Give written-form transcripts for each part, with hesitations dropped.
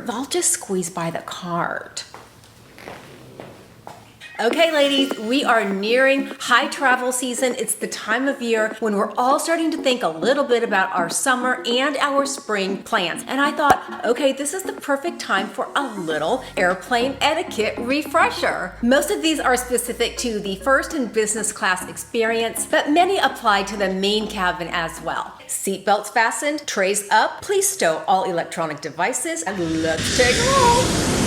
they'll just squeeze by the cart. Okay, ladies, we are nearing high travel season. It's the time of year when we're all starting to think a little bit about our summer and our spring plans. And I thought, okay, this is the perfect time for a little airplane etiquette refresher. Most of these are specific to the first and business class experience, but many apply to the main cabin as well. Seatbelts fastened, trays up, please stow all electronic devices, and let's take off.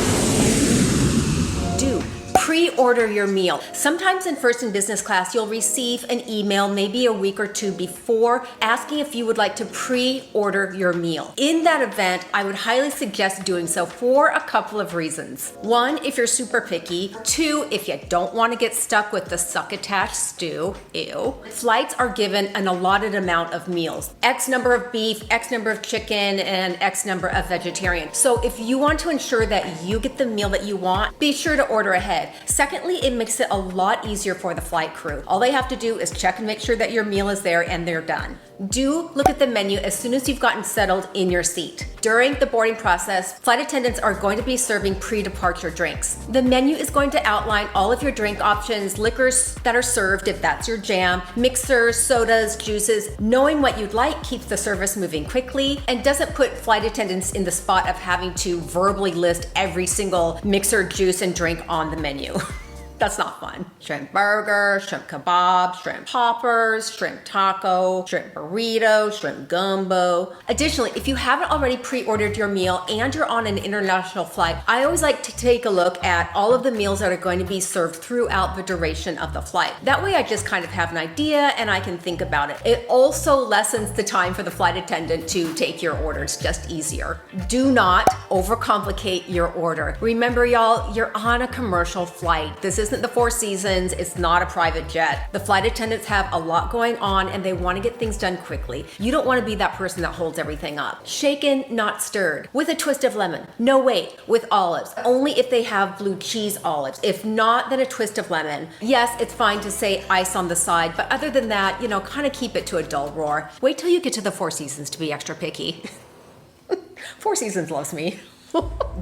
Pre-order your meal. Sometimes in first and business class, you'll receive an email maybe a week or two before asking if you would like to pre-order your meal. In that event, I would highly suggest doing so for a couple of reasons. One, if you're super picky. Two, if you don't want to get stuck with the succotash stew. Ew. Flights are given an allotted amount of meals. X number of beef, X number of chicken, and X number of vegetarian. So if you want to ensure that you get the meal that you want, be sure to order ahead. Secondly, it makes it a lot easier for the flight crew. All they have to do is check and make sure that your meal is there and they're done. Do look at the menu as soon as you've gotten settled in your seat. During the boarding process, flight attendants are going to be serving pre-departure drinks. The menu is going to outline all of your drink options, liquors that are served if that's your jam, mixers, sodas, juices. Knowing what you'd like keeps the service moving quickly and doesn't put flight attendants in the spot of having to verbally list every single mixer, juice, and drink on the menu. That's not fun. Shrimp burger, shrimp kebab, shrimp poppers, shrimp taco, shrimp burrito, shrimp gumbo. Additionally, if you haven't already pre-ordered your meal and you're on an international flight, I always like to take a look at all of the meals that are going to be served throughout the duration of the flight. That way I just kind of have an idea and I can think about it. It also lessens the time for the flight attendant to take your order. It's just easier. Do not overcomplicate your order. Remember, y'all, you're on a commercial flight. This isn't the Four Seasons, it's not a private jet. The flight attendants have a lot going on and they want to get things done quickly. You don't want to be that person that holds everything up. Shaken, not stirred. With a twist of lemon. No, wait, with olives. Only if they have blue cheese olives. If not, then a twist of lemon. Yes, it's fine to say ice on the side, but other than that, kind of keep it to a dull roar. Wait till you get to the Four Seasons to be extra picky. Four Seasons loves me.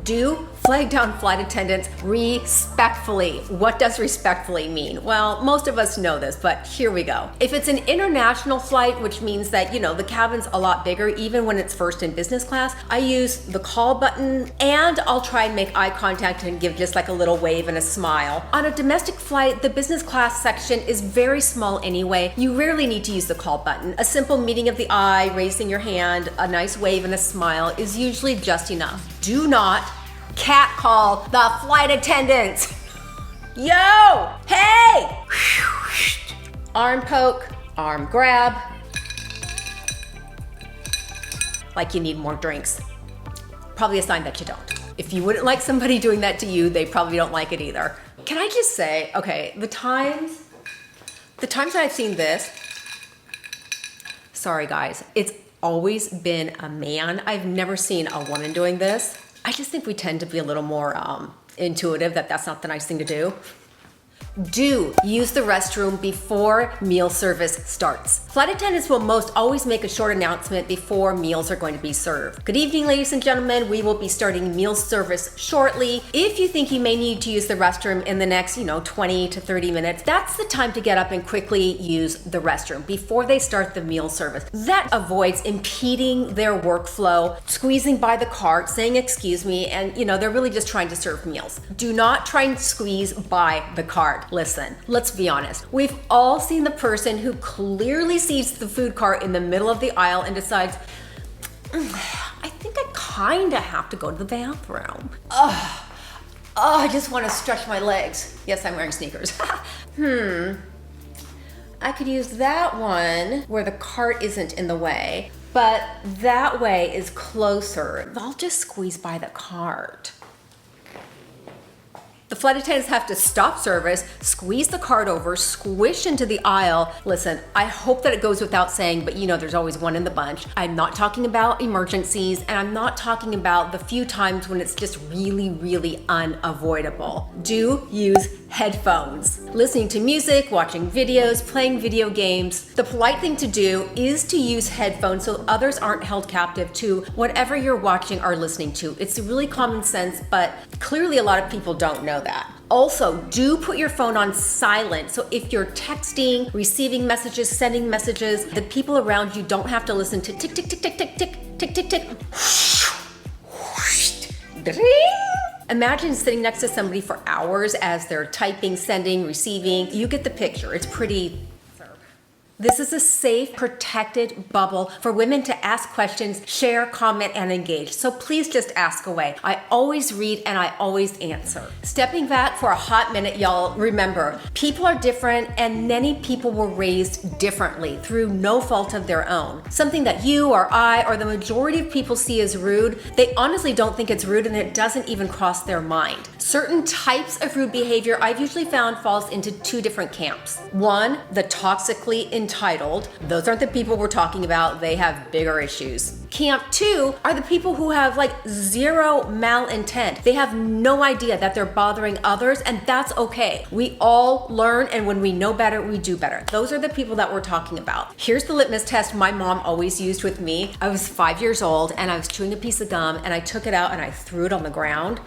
Do flag down flight attendants respectfully. What does respectfully mean? Well, most of us know this, but here we go. If it's an international flight, which means that, the cabin's a lot bigger, even when it's first in business class, I use the call button and I'll try and make eye contact and give just like a little wave and a smile. On a domestic flight, the business class section is very small anyway. You rarely need to use the call button. A simple meeting of the eye, raising your hand, a nice wave and a smile is usually just enough. Do not catcall the flight attendants. Yo, hey! Arm poke, arm grab. Like you need more drinks. Probably a sign that you don't. If you wouldn't like somebody doing that to you, they probably don't like it either. Can I just say, okay, the times that I've seen this, sorry guys, it's always been a man. I've never seen a woman doing this. I just think we tend to be a little more intuitive that that's not the nice thing to do. Do use the restroom before meal service starts. Flight attendants will most always make a short announcement before meals are going to be served. Good evening, ladies and gentlemen. We will be starting meal service shortly. If you think you may need to use the restroom in the next, 20 to 30 minutes, that's the time to get up and quickly use the restroom before they start the meal service. That avoids impeding their workflow, squeezing by the cart, saying excuse me, and they're really just trying to serve meals. Do not try and squeeze by the cart. Listen, let's be honest. We've all seen the person who clearly sees the food cart in the middle of the aisle and decides, I think I kinda have to go to the bathroom. I just want to stretch my legs. Yes, I'm wearing sneakers. I could use that one where the cart isn't in the way, but that way is closer. I'll just squeeze by the cart. The flight attendants have to stop service, squeeze the cart over, squish into the aisle. Listen, I hope that it goes without saying, but you know there's always one in the bunch. I'm not talking about emergencies, and I'm not talking about the few times when it's just really, really unavoidable. Do use headphones. Listening to music, watching videos, playing video games. The polite thing to do is to use headphones so others aren't held captive to whatever you're watching or listening to. It's really common sense, but clearly a lot of people don't know that. Also, do put your phone on silent. So if you're texting, receiving messages, sending messages, the people around you don't have to listen to tick, tick, tick, tick, tick, tick, tick, tick, tick, Imagine sitting next to somebody for hours as they're typing, sending, receiving. You get the picture. It's pretty. This is a safe, protected bubble for women to ask questions, share, comment, and engage. So please just ask away. I always read and I always answer. Stepping back for a hot minute, y'all, remember, people are different and many people were raised differently through no fault of their own. Something that you or I or the majority of people see as rude, they honestly don't think it's rude and it doesn't even cross their mind. Certain types of rude behavior I've usually found falls into two different camps. One, the toxically entitled. Those aren't the people we're talking about. They have bigger issues. Camp two are the people who have like zero malintent. They have no idea that they're bothering others, and that's okay. We all learn, and when we know better, we do better. Those are the people that we're talking about. Here's the litmus test my mom always used with me. I was 5 years old and I was chewing a piece of gum and I took it out and I threw it on the ground.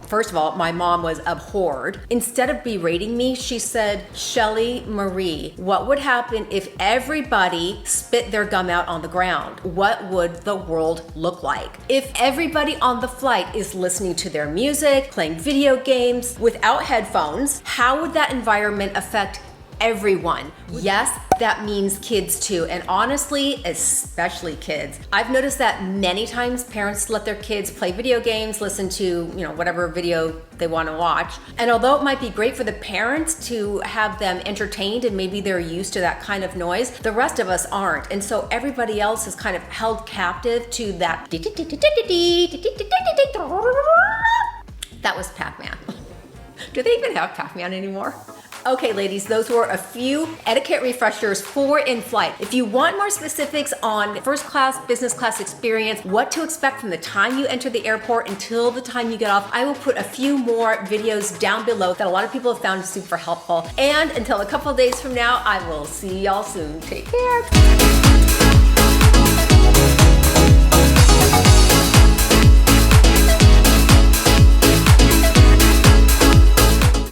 First of all, my mom was abhorred. Instead of berating me, she said, Shelli Marie, what would happen if everybody spit their gum out on the ground? What would the world look like? If everybody on the flight is listening to their music, playing video games without headphones, how would that environment affect everyone? Yes, that means kids too. And honestly, especially kids. I've noticed that many times parents let their kids play video games, listen to, whatever video they want to watch. And although it might be great for the parents to have them entertained and maybe they're used to that kind of noise, the rest of us aren't. And so everybody else is kind of held captive to that. That was Pac-Man. Do they even have Pac-Man anymore? Okay, ladies, those were a few etiquette refreshers for in-flight. If you want more specifics on first class, business class experience, what to expect from the time you enter the airport until the time you get off, I will put a few more videos down below that a lot of people have found super helpful. And until a couple of days from now, I will see y'all soon. Take care.